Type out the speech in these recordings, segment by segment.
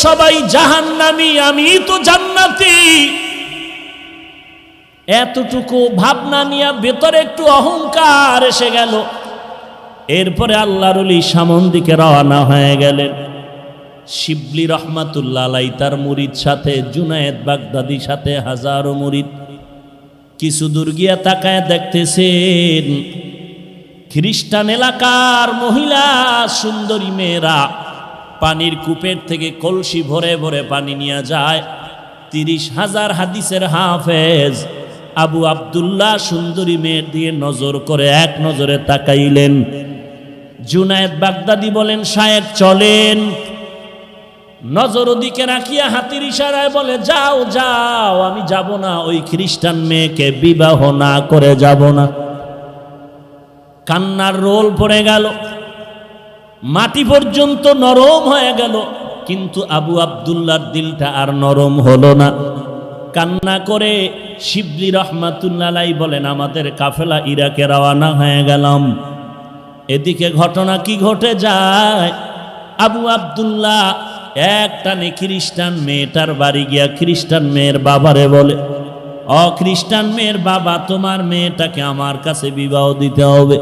সবাই জাহান্নামী, আমি তো জান্নাতি। এতটুকু ভাবনা নিয়ে ভেতরে একটু অহংকার এসে গেল। এরপরে আল্লাহর ওলি সামন দিকে রওনা হয়ে গেলেন। শিবলি রহমাতুল্লাহ আলাই তার মুরিদ সাথে, জুনায়েদ বাগদাদি সাথে, হাজারো মুরিদ। কিছু দূর গিয়া তাকায় দেখতেছেন খ্রিস্টান এলাকার মহিলা সুন্দরী মেয়েরা পানির কূপের থেকে কলসি ভরে ভরে পানি নিয়ে যায়। 30,000 হাদিসের হাফেজ আবু আব্দুল্লাহ সুন্দরী মেয়ের দিয়ে নজর করে এক নজরে তাকাইলেন। জুনায়েদ বাগদাদি বলেন, শায়েখ চলেন। নজর ওদিকে রাখিয়া হাতির ইশারায় বলে, যাও যাও, আমি যাব না, ওই খ্রিস্টান মেয়েকে বিবাহ না করে যাব না। কান্নার রোল পড়ে গেল, মাটি পর্যন্ত নরম হয়ে গেল, কিন্তু আবু আব্দুল্লাহর দিলটা আর নরম হলো না। কান্না করে শিবলি রহমাতুল্লাহ আলাইহি বলেন, আমাদের কাফেলা ইরাকে রওনা হয়ে গেলাম। এদিকে ঘটনা কি ঘটে যায়, আবু আব্দুল্লাহ একটানে খ্রিস্টান মেয়েটার বাড়ি গিয়া খ্রিস্টান মেয়ের বাবারে বলে, খ্রিস্টান মেয়ের বাবা, তোমার মেয়েটাকে আমার কাছে বিবাহ দিতে হবে।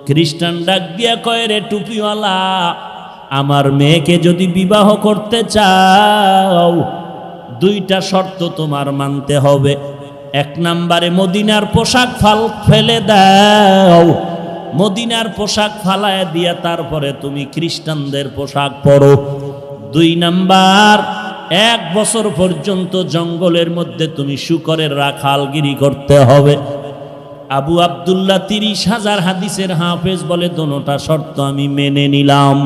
খ্রিস্টান ডাক দিয়া কয়, রে টুপিওয়ালা, আমার মেয়েকে যদি বিবাহ করতে চাও 2টা শর্ত তোমার মানতে হবে। 1 নম্বরে মদিনার পোশাক ফেলে দাও, মদিনার পোশাক ফালায় দিয়া তারপরে তুমি খ্রিস্টানদের পোশাক পরো। 2 নাম্বার, 1 বছর পর্যন্ত জঙ্গলের মধ্যে তুমি শূকরের রাখালগিরি করতে হবে। আবু আব্দুল্লাহ 30,000 হাদিসের হাফেজ বলে, দোনোটা শর্ত আমি মেনে নিলাম।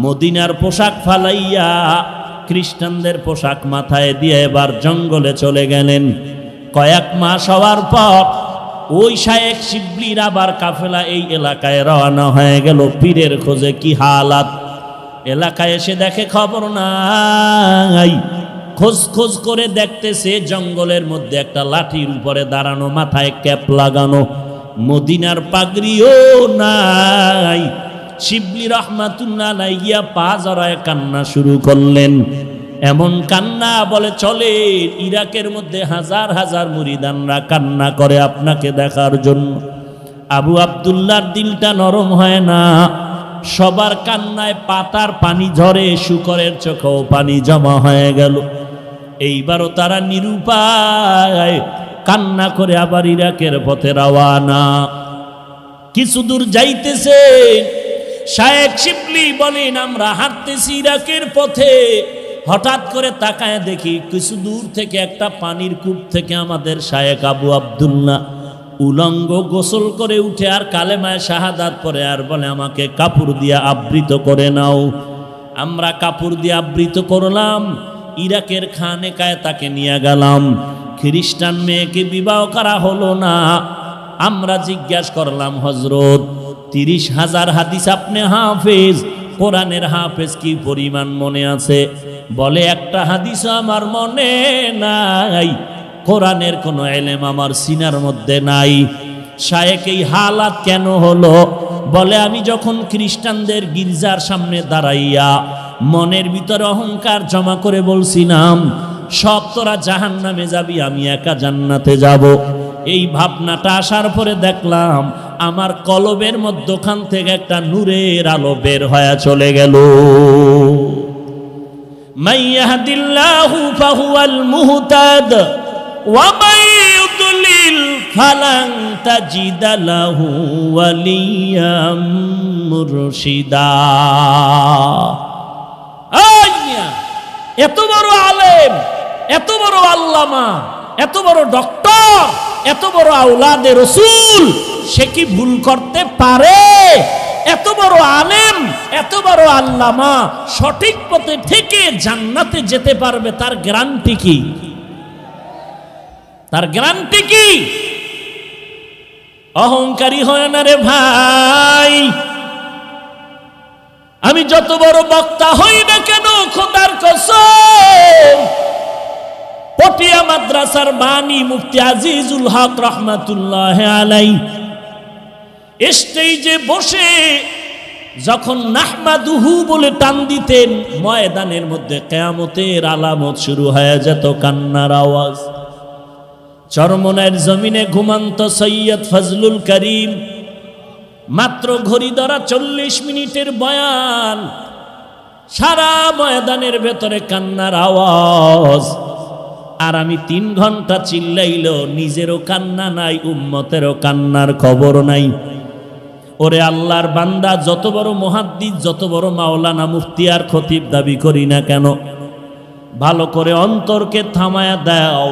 মদিনার পোশাক ফালাইয়া খ্রিস্টানদের পোশাক মাথায় দিয়ে এবার জঙ্গলে চলে গেলেন। কয়েক মাস হওয়ার পর ওই শায়েখ শিবলির আবার কাফেলা এই এলাকায় রওনা হয়ে গেল পীরের খোঁজে। কি হালাত, এলাকায় এসে দেখে খবর নাই। খোঁজ খোঁজ করে দেখতেছে জঙ্গলের মধ্যে একটা লাঠির উপরে দাঁড়ানো, মাথায় ক্যাপ লাগানো, মদিনার পাগড়িও নাই। শিবলি রহমাতুল্লাহ আলাইহি গিয়া পা জড়ায় কান্না শুরু করলেন। এমন কান্না বলে চলে, ইরাকের মধ্যে হাজার হাজার মুরিদানরা কান্না করে আপনাকে দেখার জন্য। আবু আব্দুল্লাহর দিলটা নরম হয় না, সবার কান্নায় পাতার পানি ঝরে, শূকরের চোখেও পানি জমা হয়ে গেল। এইবারও তারা নিরুপায় কান্না করে আবার ইরাকের পথে রওয়ানা। কিছু দূর যাইতেছে, শায়েখ শিবলি বলেন, আমরা হাঁটতেছি ইরাকের পথে, হঠাৎ করে তাকায় দেখি কিছু দূর থেকে একটা পানির কূপ থেকে আমাদের শায়েখ আবু আব্দুল্লাহ উলঙ্গ গোসল করে উঠে আর কালেমায় শাহাদাত পড়ে আর বলে, আমাকে কাপড় দিয়ে আবৃত করে নাও। আমরা কাপড় দিয়ে আবৃত করলাম, ইরাকের খানেকায় তাকে নিয়ে গেলাম। খ্রিস্টান মেয়েকে বিবাহ করা হলো না। আমরা জিজ্ঞাসা করলাম, হযরত 30,000 হাদিস আপনি হাফেজ, কোরআনের হাফেজ কি পরিমাণ মনে আছে? বলে, একটা হাদিস আমার মনে নাই, কোরআনের কোনো ইলম আমার সিনার মধ্যে নাই। শায়েখ এই হালাত কেন হলো? বলে, আমি যখন খ্রিস্টানদের গির্জার সামনে দাঁড়াইয়া মনের ভিতরে অহংকার জমা করে বলছিলাম, সব তোরা জাহান্নামে যাবি, আমি একা জান্নাতে যাব। এই ভাবনাটা আসার পরে দেখলাম আমার কলবের মধ্যখান থেকে একটা নূরের আলো বের হয়ে চলে গেল। মাইয়াহদিল্লাহু ফাহুয়াল মুহতাদ ওয়া মান ইউদ্লিল ফালান তাজিদা লাহু ওয়ালিয়াম মুরশিদা। এত বড় আলেম, এত বড় আল্লামা, এত বড় ডক্টর, এত বড় আওলাদে রসুল, সে কি ভুল করতে পারে? এত বড় আলেম, এত বড় আল্লামা সঠিক পথে থেকে জান্নাতে যেতে পারবে, তার গ্যারান্টি কি? তার গ্যারান্টি কি? অহংকারী হয় না রে ভাই। আমি যত বড় বক্তা হই না কেন, খোদার কসম, পটিয়া মাদ্রাসার বানী মুফতি আজিজুল হক রহমাতুল্লাহ আলাইহি স্টেজে বসে যখন নাহমাদুহু বলে টান দিতেন, ময়দানের মধ্যে কিয়ামতের আলামত শুরু হয়ে যেত, কান্নার আওয়াজ। চরমনের জমিনে ঘুমান্ত সৈয়দ ফজলুল করিম, মাত্র ঘড়ি ধরা 40 মিনিটের বয়ান, সারা ময়দানের ভেতরে কান্নার আওয়াজ। আর আমি 3 ঘন্টা চিল্লাইলেও নিজেরও কান্না নাই, উম্মতেরও কান্নার খবর নাই। ওরে আল্লাহর বান্দা, যত বড় মুহাদ্দিস, যত বড় মাওলানা, মুফতি আর খতিব দাবি করি না কেন, ভালো করে অন্তরকে থামায়া দাও।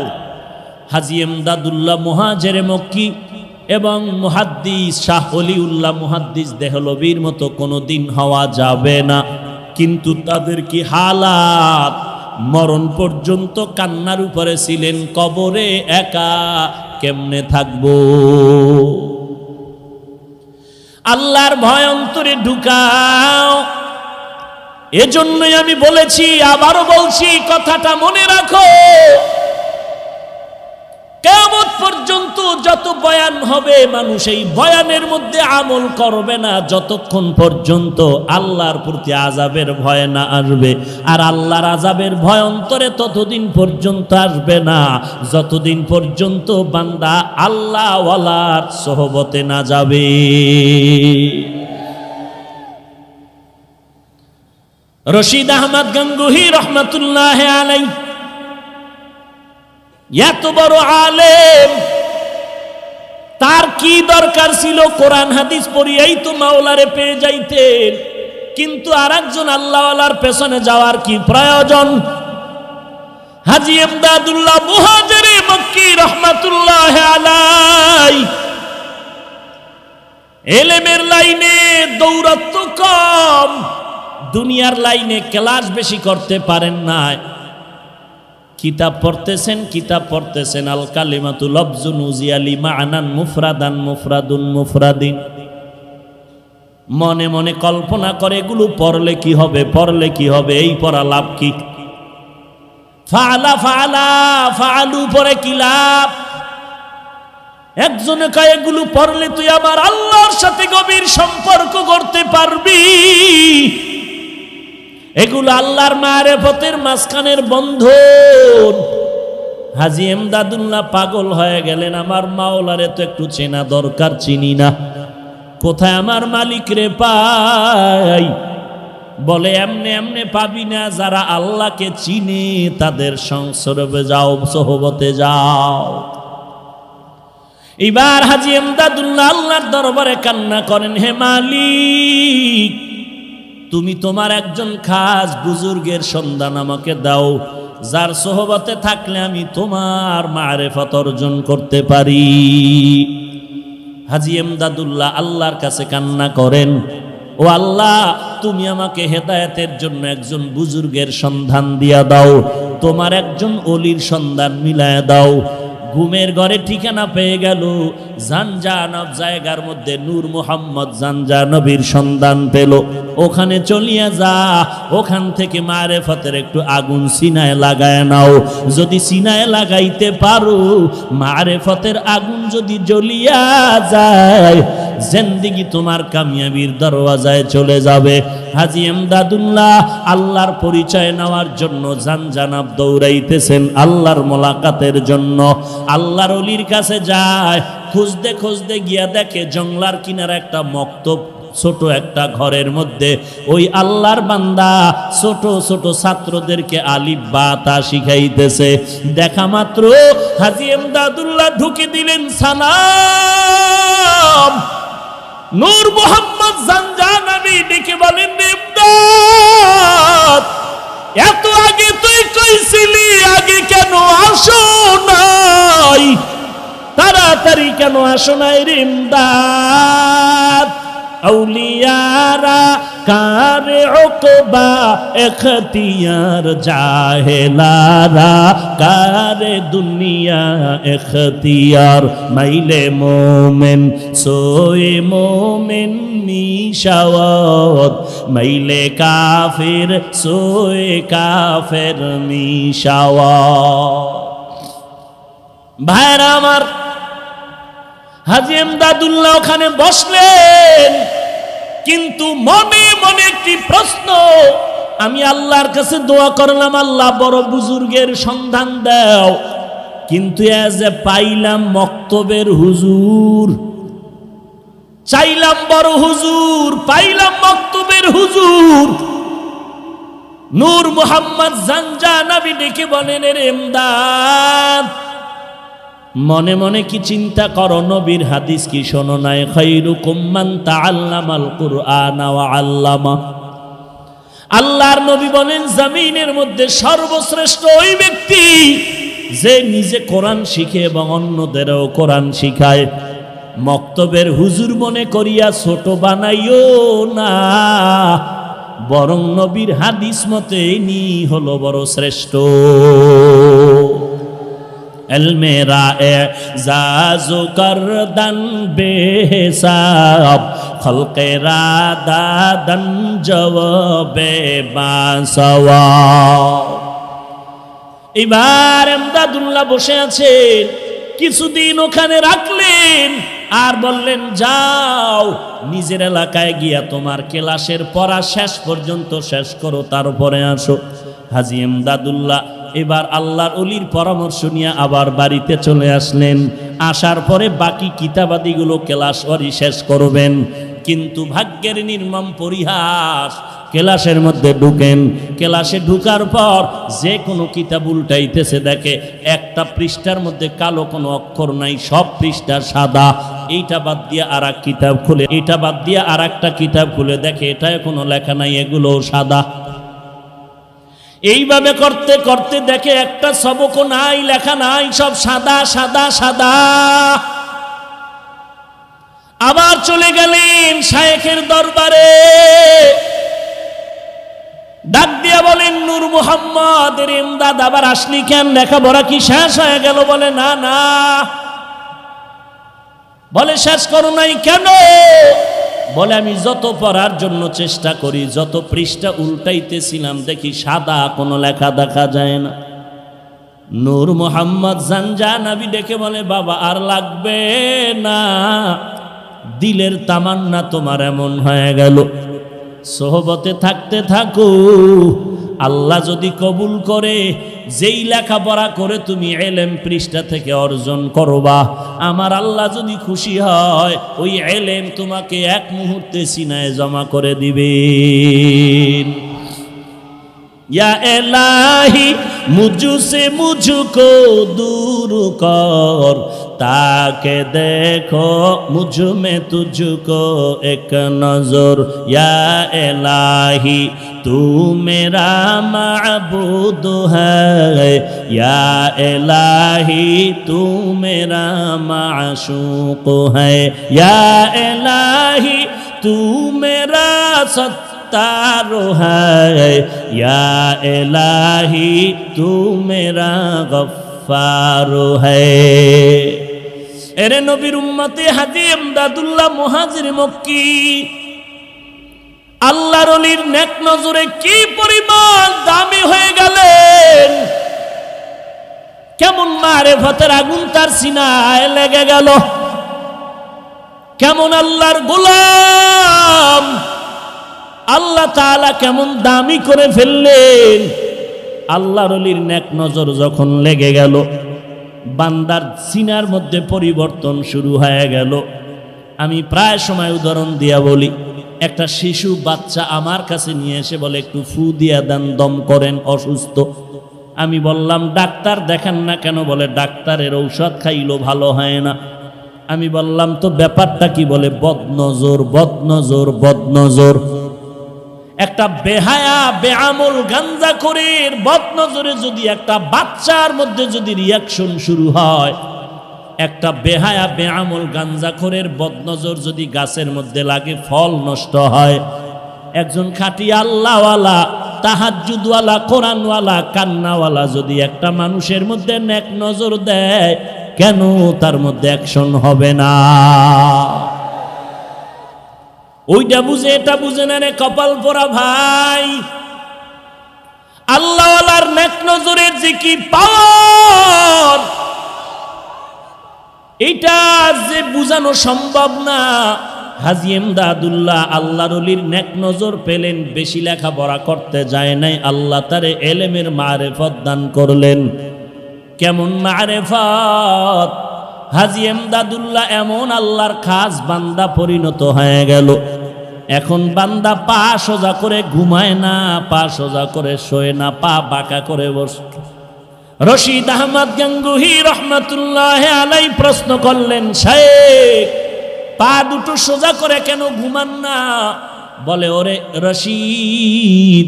হাজী এমদাদুল্লাহ মুহাজিরে মক্কি এবং মুহাদ্দিস শাহ ওলিউল্লাহ মুহাদ্দিস দেহলবীর মতো কোনোদিন হওয়া যাবে না, কিন্তু তাদের কি হালাত! মরণ পর্যন্ত কান্নার উপরে ছিলেন, কবরে একা কেমনে থাকবো? আল্লাহর ভয় অন্তরে ঢুকাও। এজন্যই আমি বলেছি, আবারও বলছি, কথাটা মনে রাখো। কিয়ামত পর্যন্ত যত বয়ান হবে, মানুষ এই বয়ানের মধ্যে আমল করবে না যতক্ষণ পর্যন্ত আল্লাহর প্রতি আযাবের ভয় না আসবে। আর আল্লাহর আযাবের ভয় অন্তরে ততদিন পর্যন্ত আসবে না যতদিন পর্যন্ত বান্দা আল্লাহ ওয়ালার সোহবতে না যাবে। রশিদ আহমদ গঙ্গুহি রহমাতুল্লাহ আলাইহি এত বড় আলেম, তার কি দরকার ছিল কোরআন হাদিস পড়িয়াই তো মাওলারে পেয়ে যাইতেন, কিন্তু আরেকজন আল্লাহওয়ালার পেছনে যাওয়ার কি প্রয়োজন? হাজী এমদাদুল্লাহ মুহাজিরে মক্কি রহমাতুল্লাহ আলাইহি ইলমের লাইনে দৌরাত্ম কম, দুনিয়ার লাইনে ক্লাস বেশি করতে পারেন না। কিতাব পড়তেছেন আল কালিমাতু লফজুন উজিয়ালি মা'নান মুফরাদান মুফরাদুন মুফরাদিন। মনে মনে কল্পনা করে এগুলো পড়লে কি হবে, এই পড়া লাভ কি? ফাআলু পরে কি লাভ? একজনে কয় এগুলো পড়লে তুই আমার আল্লাহর সাথে গভীর সম্পর্ক করতে পারবি, এগুলো আল্লাহর মারেফতের মাঝখানের বন্ধন। হাজী এমদাদুল্লাহ পাগল হয়ে গেলেন, আমার মাওলারে তো একটু চেনা দরকার, চিনি না, কোথায় আমার মালিক রে পাই? বলে এমনে এমনে পাবি না, যারা আল্লাহকে চিনে তাদের সংসর্গে যাও, সোহবতে যাও। এবার হাজী এমদাদুল্লাহ আল্লাহর দরবারে কান্না করেন, হে মালিক, তুমি তোমার একজন খাস বুজুর্গের সন্ধান আমাকে দাও, যার সোহবতে থাকলে আমি তোমার মারেফত অর্জন করতে পারি। হাজী এমদাদুল্লাহ আল্লাহর কাছে কান্না করেন, ও আল্লাহ, তুমি আমাকে হেদায়েতের জন্য একজন বুজুর্গের সন্ধান দিয়া দাও, তোমার একজন ওলির সন্ধান মিলায়া দাও। ঘুমের ঘরে ঠিকানা পেয়ে গেল, জানজানব জায়গার মধ্যে নূর মুহাম্মদ জানজানবীর সন্ধান পেল। ওখানে চলিয়া যা, ওখান থেকে মারেফতের একটু আগুন সিনায় লাগায় নাও। যদি সিনায় লাগাইতে পারো, মারেফতের আগুন যদি জ্বলিয়া যায়, জিন্দেগি তোমার কামিয়াবির দরওয়াজায় চলে যাবে। হাজী এমদাদুল্লাহ আল্লাহর পরিচয় নেওয়ার জন্য জানজানব দৌড়াইতেছেন আল্লাহর মোলাকাতের জন্য। আল্লাহর ওলির কাছে যায়, খুঁজতে খুঁজতে গিয়া দেখে জংলার কিনারে একটা মক্তব, ছোট একটা ঘরের মধ্যে ওই আল্লাহর বান্দা ছোট ছোট ছাত্রদেরকে আলিফ বা তা শিখাইতেছে। দেখা মাত্র হাজী এমদাদুল্লাহ ঢুকে দিলেন সালাম। নূর মুহাম্মদ জানজানবী ডেকে বলেন, ইমদাদ, এত আগে তুই কইছিলি, আগে কেন আসো নাই? তাড়াতাড়ি কেন আসো নাই রে ইমদাদ? আউলিয়ারা কারে উকবা এখতিয়ার, জাহেলারা কারে দুনিয়া এখতিয়ার। মাইলে মোমেন সোয়ে মোমেন মিশাওয়াত, মাইলে কাফির সোয়ে কাফের মিশাওয়াত। ভাইরা আমার, হাজী এমদাদুল্লাহ ওখানে বসলেন। কিন্তু মনে মনে একটি প্রশ্ন, আমি আল্লাহর কাছে দোয়া করলাম, আল্লাহ বড় বুজুর্গের সন্ধান দাও, কিন্তু যে পাইলাম মক্তবের হুজুর। চাইলাম বড় হুজুর, পাইলাম মক্তবের হুজুর। নূর মোহাম্মদ জানজানাবি ডেকে বলেন, এর ইমদাদ, মনে মনে কি চিন্তা করো, নবীর হাদিস কি শোনো নাই? খায়রুকুম মান তাআল্লামাল কুরআনা ওয়া আল্লামা। আল্লাহর নবী বলেন, জমিনের মধ্যে সর্বশ্রেষ্ঠ ওই ব্যক্তি যে নিজে কোরআন শিখে এবং অন্যদেরও কোরআন শিখায়। মক্তবের হুজুর মনে করিয়া ছোট বানাইও না, বরং নবীর হাদিস মতে নি হলো বড় শ্রেষ্ঠ। এলমেরা এজাজু করদান বেহিসাব, খলকেরা দাদান জওয়াবে বাসওয়াব। এবার এমদাদুল্লাহ বসে আছেন, কিছুদিন ওখানে রাখলেন আর বললেন, যাও নিজের এলাকায় গিয়া তোমার ক্লাসের পড়া শেষ পর্যন্ত শেষ করো, তারপরে আসো। হাজী এমদাদুল্লাহ এবার আল্লাহর ওলির পরামর্শ নিয়ে আবার বাড়িতে চলে আসলেন। আসার পরে বাকি কিতাবাদিগুলো ক্লাস ওয়ারি শেষ করবেন, কিন্তু ভাগ্যের নির্মম পরিহাস, ক্লাসের মধ্যে ঢুকেন। ক্লাসে ঢুকার পর যে কোনো কিতাব উল্টাইতেছে, দেখে একটা পৃষ্ঠার মধ্যে কালো কোনো অক্ষর নাই, সব পৃষ্ঠা সাদা। এইটা বাদ দিয়ে আর এক কিতাব খুলে, এটা বাদ দিয়ে আর একটা কিতাব খুলে দেখে এটায় কোনো লেখা নাই, এগুলো সাদা। এইভাবে করতে করতে দেখে একটা সবকও নাই, লেখা নাই, সব সাদা সাদা সাদা। আবার চলে গেলেন শায়েখের দরবারে, ডাক দিয়া বলেন, নূর মোহাম্মদ এর ইমদাদ, আবার আসলি কেন? লেখাপড়া কি শেষ হয়ে গেল? বলে না না। বলে শেষ করো নাই কেন? বলে আমি যত পড়ার জন্য চেষ্টা করি, যত পৃষ্ঠা উল্টাইতেছিলাম দেখি সাদা, কোনো লেখা দেখা যায় না। নূর মোহাম্মদ জানজানাবি ডেকে বলে, বাবা আর লাগবে না, দিলের তামান্না তোমার এমন হয়ে গেল, সোহবতে থাকতে থাকো, আল্লাহ যদি কবুল করে, যেই লেখাপড়া করে তুমি এলেম পৃষ্ঠা থেকে অর্জন করবা, আমার আল্লাহ যদি খুশি হয়, ওই এলেম তোমাকে এক মুহূর্তে সিনায় জমা করে দিবেন। या इलाही मुझसे मुझको दूर कर, ताके देखो मुझ में तुझको एक नजर। या इलाही तू मेरा माबूद है, या इलाही तू मेरा माशूक है, या इलाही तू मेरा तारो है, या इलाही तू मेरा गफ्फारो है। एरे नबीर उम्मते हाजी एमदादुल्लाह मुहाजिर मक्की আল্লাহর ওলির নেক নজরে কি পরিমাণ দামি হয়ে গেলেন, কেমন মারেফতের আগুন তার সিনায় লেগে গেল, কেমন আল্লাহর গোলাম, আল্লাহ তাআলা কেমন দামি করে ফেললেন। আল্লাহর ওলির নেক নজর যখন লেগে গেল, বান্দার সিনার মধ্যে পরিবর্তন শুরু হয়ে গেল। আমি প্রায় সময় উদাহরণ দিয়া বলি, একটা শিশু বাচ্চা আমার কাছে নিয়ে এসে বলে, একটু ফু দিয়া দেন, দম করেন, অসুস্থ। আমি বললাম, ডাক্তার দেখান না কেন? বলে, ডাক্তারের ঔষধ খাইলো ভালো হয় না। আমি বললাম, তো ব্যাপারটা কি? বলে, বদনজর বদনজর বদনজর। একটা বেহায়া বেআমল গাঞ্জাখোরের বদনজরে যদি একটা বাচ্চার মধ্যে যদি রিয়াকশন শুরু হয়, একটা বেহায়া বেআমল গাঞ্জাখোরের বদনজর যদি গাছের মধ্যে লাগে, ফল নষ্ট হয়। একজন খাঁটি আল্লাহওয়ালা, তাহাজ্জুদওয়ালা, কোরআনওয়ালা, কান্নাওয়ালা যদি একটা মানুষের মধ্যে নেক নজর দেয়, কেন তার মধ্যে অ্যাকশন হবে না? ওইটা বুঝে এটা বুঝে না রে, কপাল পোড়া ভাই। আল্লাহওয়ালার নেক নজরের যে কি পাওয়ার, এইটা যে বুঝানো সম্ভব না। হাজী এমদাদুল্লাহ আল্লাহর ওলির নেক নজর পেলেন, বেশি লেখাপড়া করতে যায় নাই, আল্লাহ তারে এলেমের মারেফত দান করলেন। কেমন মারেফত! হাজী এমদাদুল্লাহ এমন আল্লাহর খাস বান্দা পরিণত হয়ে গেল। এখন বান্দা পা সোজা করে ঘুমায় না, পা সোজা করে শোয় না, পা বাঁকা করে বসে। রশিদ আহমদ গঙ্গুহি রহমাতুল্লাহ আলাই প্রশ্ন করলেন, শায়েখ পা দুটো সোজা করে কেন ঘুমান না? বলে, ওরে রশিদ,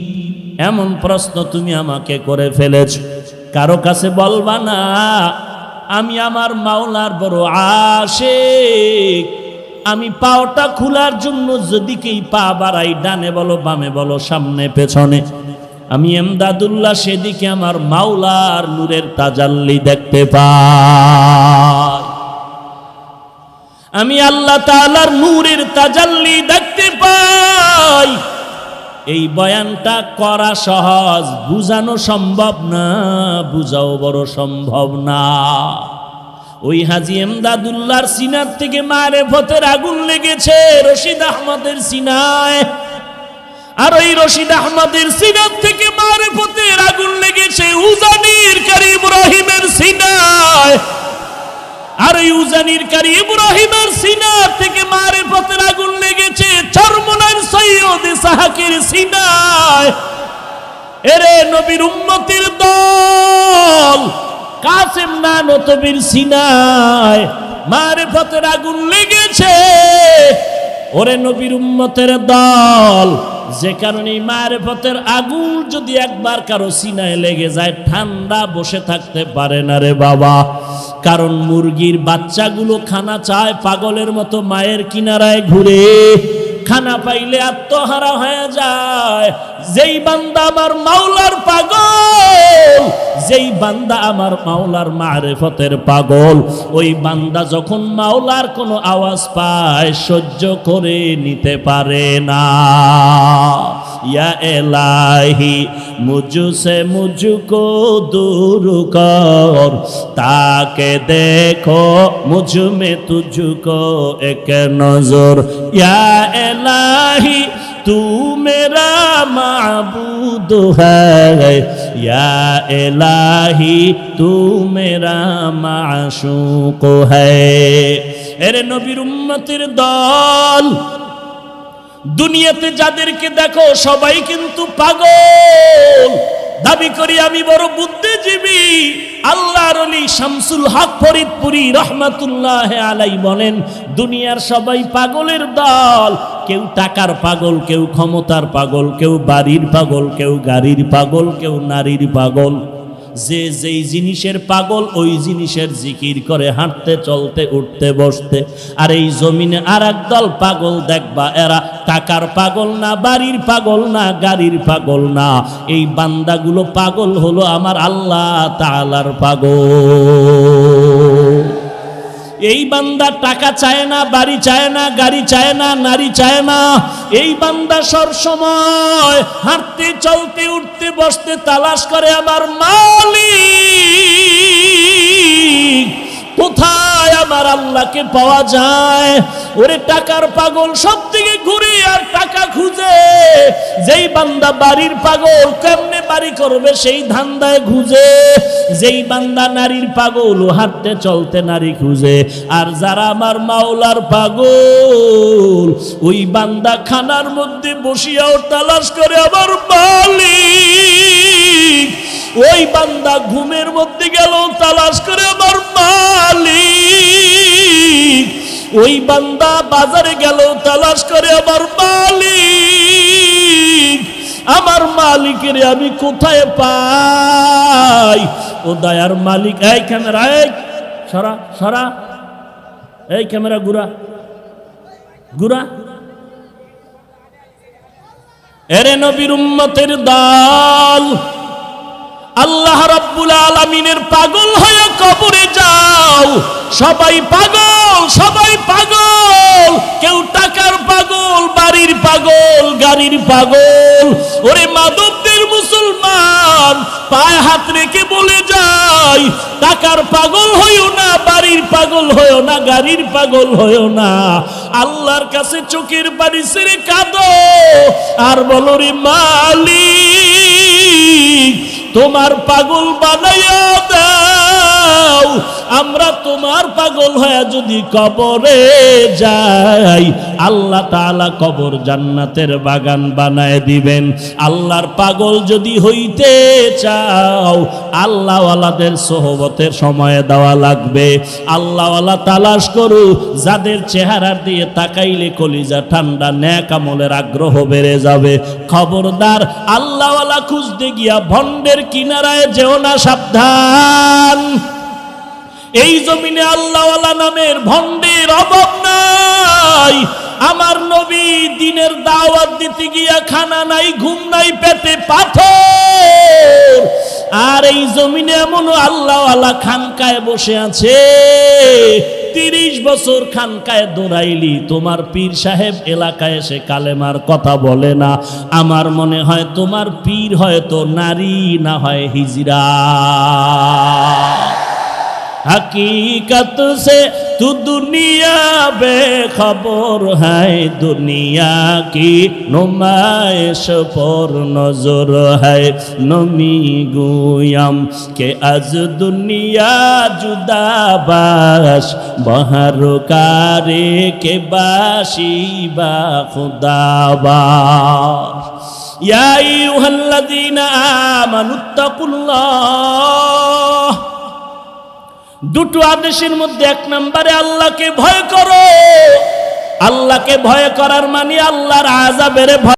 এমন প্রশ্ন তুমি আমাকে করে ফেলেছ, কারো কাছে বলবা না। আমি আমার মাওলার বড় আশিক। আমি পাওটা খোলার জন্য যেদিকেই পা বাড়াই, ডানে বলো বামে বলো সামনে পেছনে, আমি এমদাদুল্লাহ সেদিকে আমার মাওলার নূরের তাজাল্লি দেখতে পাই। আমি আল্লাহ তাআলার নূরের তাজাল্লি দেখতে পাই। এই বয়ানটা করা সহজ, বুঝানো সম্ভব না, বুঝাও বড় সম্ভব না। ওই হাজী এমদাদুল্লাহর সিনার থেকে মারেফতের আগুন লেগেছে রশিদ আহমদের সিনায়, আর ওই রশিদ আহমদের সিনার থেকে মারেফতের আগুন লেগেছে উজানির কারি ইব্রাহিমের সিনায়, আর ওই উজানির কারি ইব্রাহিমের সিনার থেকে মারেফতের আগুন লেগেছে চরমনার সৈয়দ ইসহাকের সিনায়। এরে নবীর উম্মতের দল, কাসেম নানতবীর সিনায় মারেফতের আগুন লেগেছে। ওরে নবীর উম্মতের দল, যে কারণে মারেফতের আগুন যদি একবার কারো সিনায় লেগে যায়, ঠান্ডা বসে থাকতে পারে না রে বাবা। কারণ মুরগির বাচ্চাগুলো খানা চায়, পাগলের মতো মায়ের কিনারায় ঘুরে, খানা পাইলে আত্মহারা হয়ে যায়। যেই বান্দা আমার মাওলার পাগল, যেই বান্দা আমার মাওলার মারেফতের পাগল, ওই বান্দা যখন মাওলার কোনো আওয়াজ পায় সহ্য করে নিতে পারে না। ইয়া এলাহি মুঝসে মুঝকো দূর কর, তাকে দেখো মুঝ মে তুঝকো এক নজর। ইয়া এলাহি तू मेरा माबूद है, या इलाही तू मेरा माशूक है। এরে নবীর উম্মতের দল, দুনিয়াতে যাদেরকে দেখো সবাই কিন্তু পাগল। দাবি করি আমি বড় বুদ্ধিজীবী। আল্লাহর ওলি শামসুল হক ফরিদপুরি রহমাতুল্লাহ আলাই বলেন, দুনিয়ার সবাই পাগলের দল। কেউ টাকার পাগল, কেউ ক্ষমতার পাগল, কেউ বাড়ির পাগল, কেউ গাড়ির পাগল, কেউ নারীর পাগল। যে যেই জিনিসের পাগল ওই জিনিসের জিকির করে হাঁটতে চলতে উঠতে বসতে। আর এই জমিনে আর এক দল পাগল দেখবা, এরা টাকার পাগল না, বাড়ির পাগল না, গাড়ির পাগল না। এই বান্দাগুলো পাগল হলো আমার আল্লাহ তাআলার পাগল। এই বান্দা টাকা চায় না, বাড়ি চায় না, গাড়ি চায় না, নারী চায় না। এই বান্দা সব সময় হাঁটতে চলতে উঠতে বসতে তালাশ করে আমার মালিক কোথায়, আমার আল্লাহকে পাওয়া যায়। ওরে টাকার পাগল সব থেকে ঘুরে আর টাকা খুঁজে। যেই বান্দা বাড়ির পাগল, কেমনে বাড়ি করবে সেই ধান্দায় খুঁজে। যেই বান্দা নারীর পাগল, হাঁটতে চলতে নারী খুঁজে। আর যারা আমার মাওলার পাগল, ওই বান্দা খানার মধ্যে বসিয়াও তালাশ করে আমার মালিক। ওই বান্দা ঘুমের মধ্যে গেল তালাশ করে আমার মালিক। ওই বান্দা বাজারে গেল তালাশ করে আমার মালিক। আমার মালিকের আমি কোথায় পাই? ও দয়ার মালিক। এই ক্যামেরা, এই সরা সরা, এই ক্যামেরা ঘুরা ঘুরা। এরে নবীর উম্মতের দল, আল্লাহ রাব্বুল আলামিনের পাগল হয়ে কবরে যাও। সবাই পাগল, সবাই পাগল। কেউ টাকার পাগল, বাড়ির পাগল, গাড়ির পাগল। ওরে মাদবদের মুসলমান, পায়ে হাত রেখে বলে যাও, নাই। টাকার পাগল হইও না, বাড়ির পাগল হইও না, গাড়ির পাগল হইও না। আল্লাহর কাছে চোখের পানি ছেড়ে কাঁদো আর বলো, রে মালিক তোমার পাগল বানাইয়া দাও। আমরা তোমার পাগল হয়ে যদি কবরে যাই, আল্লাহ তাআলা কবর জান্নাতের বাগান বানায় দিবেন। আল্লাহর পাগল যদি হইতে চাও, আল্লাহওয়ালাদের সোহবতের সময় দেওয়া লাগবে। আল্লাহওয়ালা তালাশ করু, যাদের চেহারার দিয়ে তাকাইলে কলিজা ঠান্ডা, নেক আমলের আগ্রহ বেড়ে যাবে। খবরদার আল্লাহওয়ালা খুঁজতে গিয়া ভণ্ডের কিনারায় যেও না, সাবধান। এই জমিনে আল্লাহওয়ালা নামের ভণ্ডের অভাব নাই। আমার নবী দিনের দাওয়াত দিতে গিয়া খানা নাই, ঘুম নাই, পেটে পাথর। আর এই জমিনে এমন আল্লাহওয়ালা খানকায় বসে আছে, 30 বছর খানকায় দৌড়াইলি, তোমার পীর সাহেব এলাকায় এসে কালেমার কথা বলে না। আমার মনে হয় তোমার পীর হয়তো নারী, না হয় হিজরা। हकीकत से तू दुनिया बेखबर है, दुनिया की नुमाइश पर नजर है। नमी गुयम के आज दुनिया जुदा बाश, बहर कारे के बाशी बा खुदा बाश। या अय्युहल्लज़ीना আমানুত্তাকুল্লাহ। দুটো আদেশের মধ্যে 1 নম্বরে আল্লাহকে ভয় করো। আল্লাহকে ভয় করার মানে আল্লাহর আযাবের ভয়।